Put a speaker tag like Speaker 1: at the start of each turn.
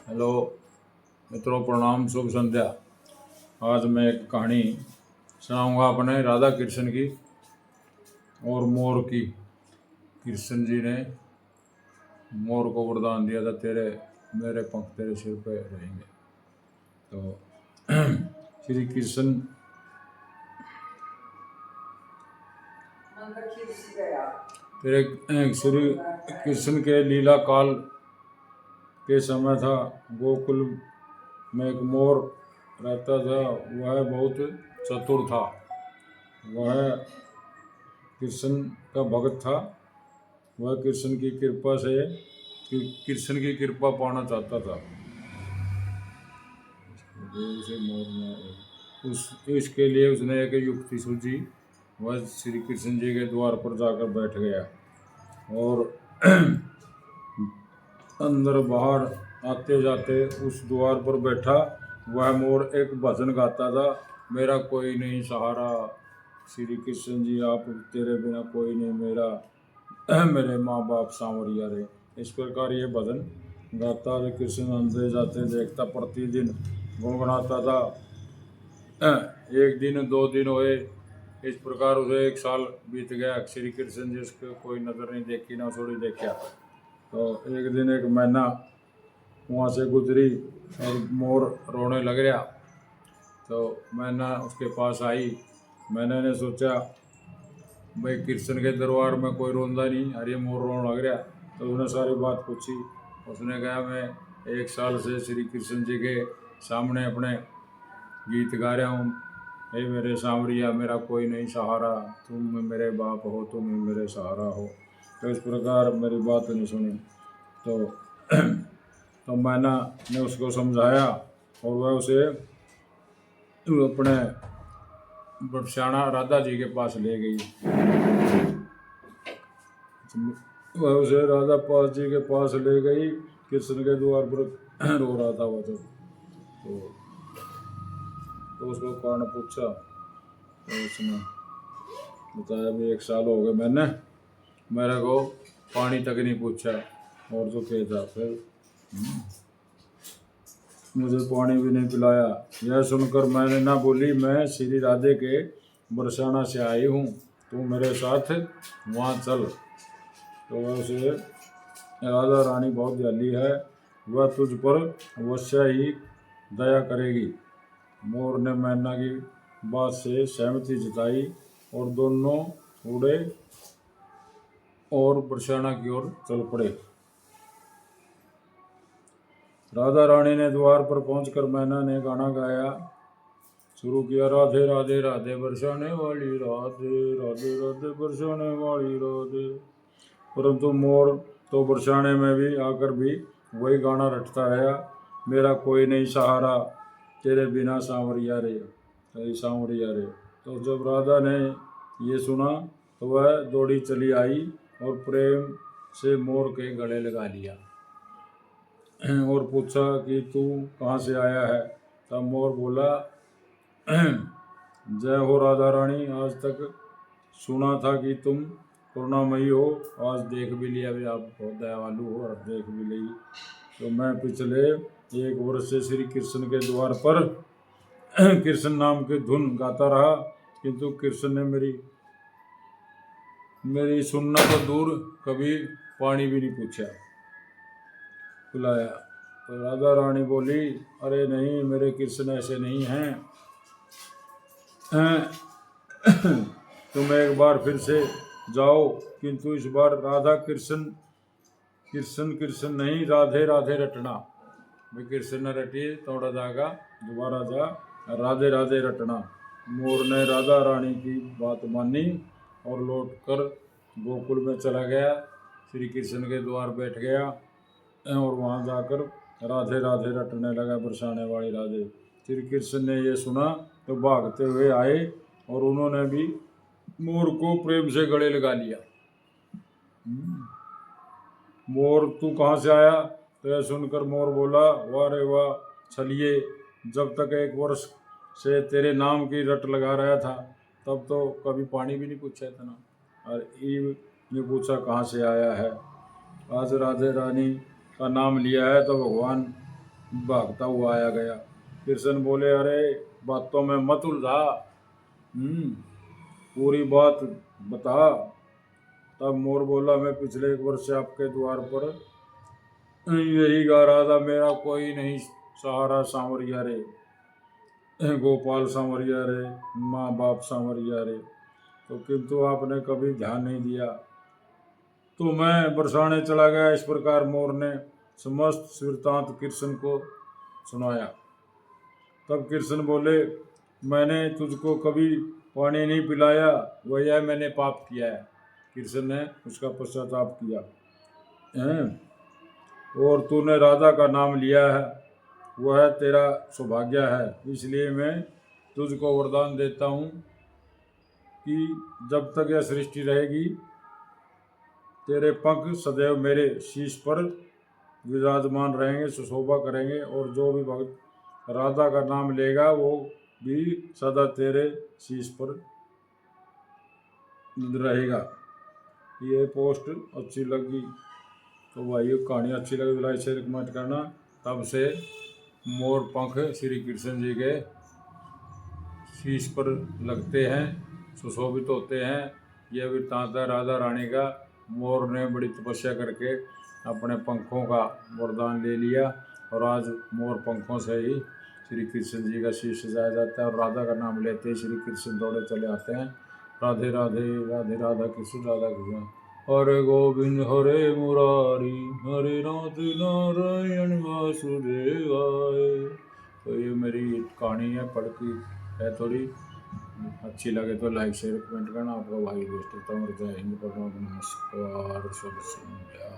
Speaker 1: Hello मित्रों, प्रणाम, शुभ संध्या। आज मैं एक कहानी सुनाऊंगा अपने राधा कृष्ण की और मोर की। कृष्ण जी ने मोर को वरदान दिया था, तेरे मेरे पंख तेरे सिर पे रहेंगे। तो श्री कृष्ण श्री कृष्ण के लीला काल के समय था। गोकुल में एक मोर रहता था। वह बहुत चतुर था। वह कृष्ण का भक्त था। वह कृष्ण की कृपा पाना चाहता था। उसे मोर ने इसके लिए उसने एक युक्ति सूझी। वह श्री कृष्ण जी के द्वार पर जाकर बैठ गया और अंदर बाहर आते जाते उस द्वार पर बैठा वह मोर एक भजन गाता था। मेरा कोई नहीं सहारा, श्री कृष्ण जी आप तेरे बिना कोई नहीं मेरा, मेरे माँ बाप सांवरिया रे। इस प्रकार ये भजन गाता था। कृष्ण अंदर जाते देखता, प्रतिदिन गुनगुनाता था। एक दिन 2 दिन हुए, इस प्रकार उसे 1 साल बीत गया। श्री कृष्ण जी उसको कोई नजर नहीं देखी, ना थोड़ी देखा। तो एक दिन एक मैना वहाँ से गुजरी और मोर रोने लग गया। तो मैना उसके पास आई। मैंने ने सोचा भाई कृष्ण के दरबार में कोई रोंदा नहीं, अरे मोर रोने लग गया। तो उसने सारी बात पूछी। उसने कहा मैं 1 साल से श्री कृष्ण जी के सामने अपने गीत गा रहा हूँ। हे मेरे सांवरिया, मेरा कोई नहीं सहारा, तुम मेरे बाप हो, तुम ही मेरे सहारा हो। तो इस प्रकार मेरी बात नहीं सुनी। तो मैना ने उसको समझाया और वह उसे अपने बरसाना राधा जी के पास ले गई। वह उसे राधा पास जी के पास ले गई। कृष्ण के द्वार पर रो रहा था वो। तो उसको कारण पूछा तो उसने बताया भी 1 साल हो गए मैंने मेरे को पानी तक नहीं पूछा और तो क्या था, फिर मुझे पानी भी नहीं पिलाया। यह सुनकर मैंने ना बोली, मैं श्री राधे के बरसाना से आई हूँ, तू मेरे साथ वहाँ चल। तो वैसे राधा रानी बहुत दयालु है, वह तुझ पर अवश्य ही दया करेगी। मोर ने मैना की बात से सहमति जताई और दोनों उड़े और बरसाना की ओर चल पड़े। राधा रानी ने द्वार पर पहुंचकर मैना ने गाना गाया शुरू किया। राधे राधे राधे बरसाने वाली राधे, राधे राधे बरसाने वाली राधे। परंतु मोर तो बरसाने में भी आकर भी वही गाना रटता रहा, मेरा कोई नहीं सहारा, तेरे बिना सांवरिया रे, सांवरिया रे। तो जब राधा ने ये सुना तो वह दौड़ी चली आई और प्रेम से मोर के गले लगा लिया और पूछा कि तू कहाँ से आया है। तब मोर बोला, जय हो राधा रानी, आज तक सुना था कि तुम करुणामयी हो, आज देख भी लिया, भी आप बहुत दयालु हो और देख भी ली। तो मैं पिछले 1 वर्ष से श्री कृष्ण के द्वार पर कृष्ण नाम की धुन गाता रहा, किंतु कृष्ण ने मेरी सुनना तो दूर कभी पानी भी नहीं पूछा पिलाया। तो राधा रानी बोली, अरे नहीं, मेरे कृष्ण ऐसे नहीं हैं। तुम एक बार फिर से जाओ, किंतु इस बार राधा कृष्ण कृष्ण कृष्ण नहीं, राधे राधे रटना। भाई कृष्ण न रटी थोड़ा जागा, दोबारा जा राधे राधे रटना। मोर ने राधा रानी की बात मानी और लौटकर गोकुल में चला गया। श्री कृष्ण के द्वार बैठ गया और वहाँ जाकर राधे राधे रटने लगा, बरसाने वाली राधे। श्री कृष्ण ने ये सुना तो भागते हुए आए और उन्होंने भी मोर को प्रेम से गले लगा लिया। मोर तू कहाँ से आया? तो यह सुनकर मोर बोला, वाह रे वाह छलिए, जब तक 1 वर्ष से तेरे नाम की रट लगा रहा था तब तो कभी पानी भी नहीं पूछा था ना, और ईव ने पूछा कहाँ से आया है। आज राधे रानी का नाम लिया है तो भगवान भागता हुआ आया गया। कृष्ण बोले, अरे बातों में मत उलझा, पूरी बात बता। तब मोर बोला, मैं पिछले 1 वर्ष से आपके द्वार पर यही गा रहा था, मेरा कोई नहीं सहारा सांवरिया रे, गोपाल सांवरिया रे, माँ बाप सांवरिया रे। तो किंतु आपने कभी ध्यान नहीं दिया, तो मैं बरसाने चला गया। इस प्रकार मोर ने समस्त वृत्तांत कृष्ण को सुनाया। तब कृष्ण बोले, मैंने तुझको कभी पानी नहीं पिलाया, वह यह मैंने पाप किया है। कृष्ण ने उसका पश्चाताप किया हैं? और तूने राधा का नाम लिया है, वह तेरा सौभाग्य है। इसलिए मैं तुझको वरदान देता हूँ कि जब तक यह सृष्टि रहेगी, तेरे पंख सदैव मेरे शीश पर विराजमान रहेंगे, सुशोभा करेंगे, और जो भी भक्त राधा का नाम लेगा वो भी सदा तेरे शीश पर रहेगा। ये पोस्ट अच्छी लगी तो भाई, कहानी अच्छी लगी तो लाइक शेयर कमेंट करना। तब से मोर पंख श्री कृष्ण जी के शीश पर लगते हैं, सुशोभित होते हैं। यह वृत्तांत है राधा रानी का। मोर ने बड़ी तपस्या करके अपने पंखों का वरदान ले लिया, और आज मोर पंखों से ही श्री कृष्ण जी का शीश सजाया जाता है। और राधा का नाम लेते ही श्री कृष्ण दौड़े चले आते हैं। राधे राधे, राधे राधा कृष्ण, राधा कृष्ण। हरे गोविंद हरे मुरारी, हरे नाथ नारायण वासुदेवाय। तो ये मेरी कहानी है, पढ़ की है थोड़ी अच्छी लगे तो लाइक शेयर कमेंट करना। आपका भाई दोस्तों, जय हिंद, नमस्कार, शुभ संध्या।